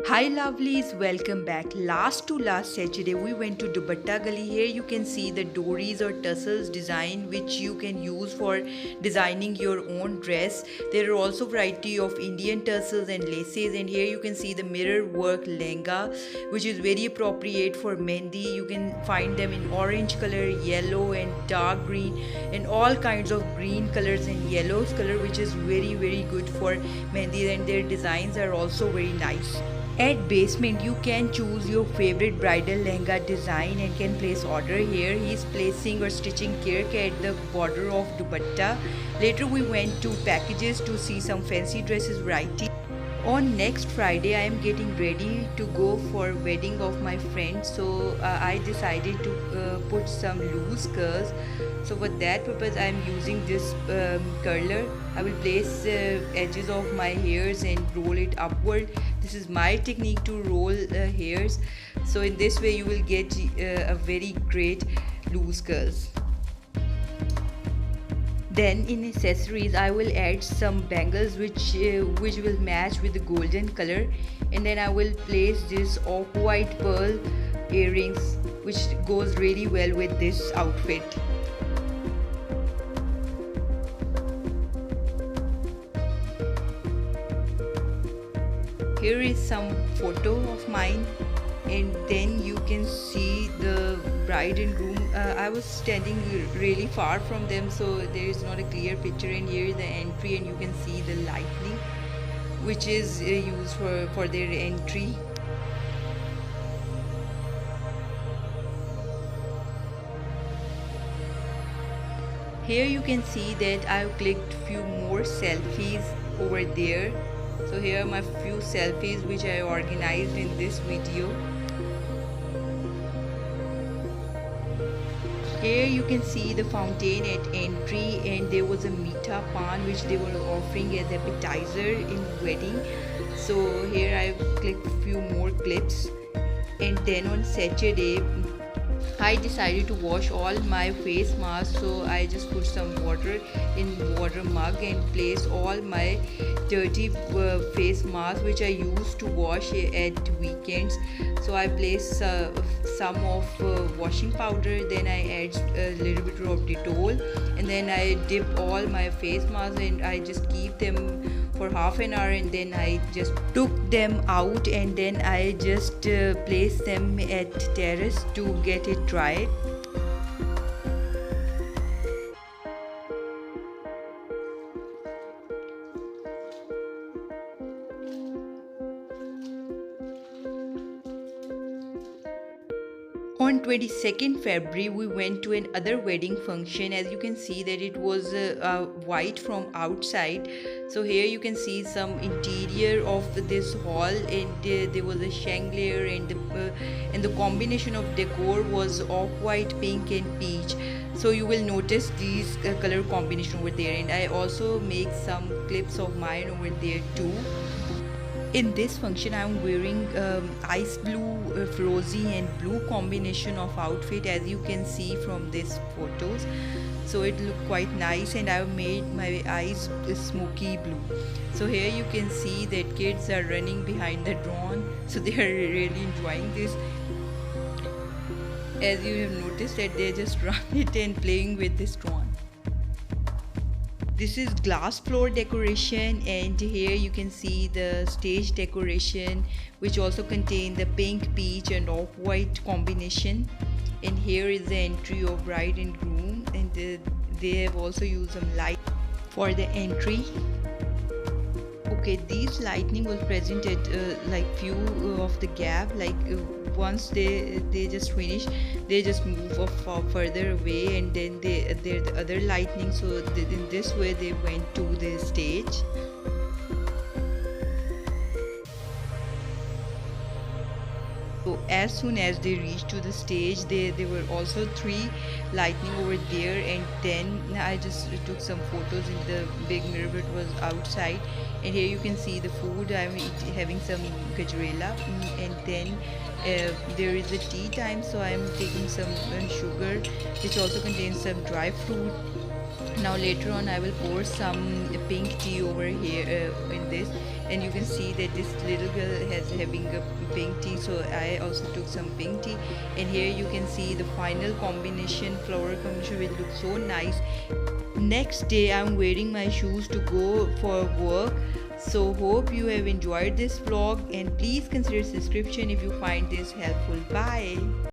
Hi lovelies, welcome back. Last to last Saturday we went to Dubatta Gali. Here you can see the dories or tassels design which you can use for designing your own dress. There are also variety of Indian tassels and laces, and here you can see the mirror work lehenga which is very appropriate for mehndi. You can find them in orange color, yellow and dark green and all kinds of green colors and yellows color, which is very good for mehndi, and their designs are also very nice. At Basement, you can choose your favorite bridal lehenga design and can place order here. He is placing or stitching kirk at the border of dupatta. Later, we went to packages to see some fancy dresses variety. On next Friday, I am getting ready to go for wedding of my friend. So I decided to put some loose curls. So for that purpose, I am using this curler. I will place edges of my hairs and roll it upward. This is my technique to roll hairs. So in this way, you will get a very great loose curls. Then in accessories I will add some bangles which will match with the golden color, and then I will place this off-white pearl earrings which goes really well with this outfit. Here is some photo of mine, and then you can see the bride and groom. I was standing really far from them, so there is not a clear picture, and here is the entry and you can see the lightning which is used for their entry. Here you can see that I've clicked few more selfies over there. So here are my few selfies which I organized in this video. Here you can see the fountain at entry, and there was a meetha pan which they were offering as appetizer in wedding. So here I've clicked few more clips, and then on Saturday I decided to wash all my face masks, so I just put some water in water mug and place all my dirty face masks which I used to wash at weekends. So I place some of washing powder, then I add a little bit of Dettol, and then I dip all my face masks and I just keep them for half an hour, and then I just took them out, and then I just placed them at terrace to get it dry. On 22nd February, we went to another wedding function. As you can see that it was white from outside. So here you can see some interior of this hall, and there was a chandelier, and the combination of decor was off-white, pink and peach. So you will notice these color combination over there, and I also make some clips of mine over there too. In this function I am wearing ice blue, rosy and blue combination of outfit, as you can see from these photos. So it looked quite nice, and I have made my eyes smoky blue. So here you can see that kids are running behind the drone, so they are really enjoying this. As you have noticed that they just run it and playing with this drone. This is glass floor decoration, and here you can see the stage decoration which also contain the pink, peach and off-white combination. And here is the entry of bride and groom, and they have also used some light for the entry. Okay, these lightning was present at like few of the gap, like once they just finish, they just move off further away, and then they're the other lightning. So in this way they went to the stage. So as soon as they reached to the stage, there were also 3 lightning over there, and then I just took some photos in the big mirror that was outside. And here you can see the food. I'm having some gajrela, and then there is a tea time, so I'm taking some sugar which also contains some dry fruit. Now later on I will pour some pink tea over here in this, and you can see that this little girl has having a pink tea, so I also took some pink tea. And here you can see the final combination, flower combination will look so nice. Next day I'm wearing my shoes to go for work. So hope you have enjoyed this vlog, and please consider subscription if you find this helpful. Bye.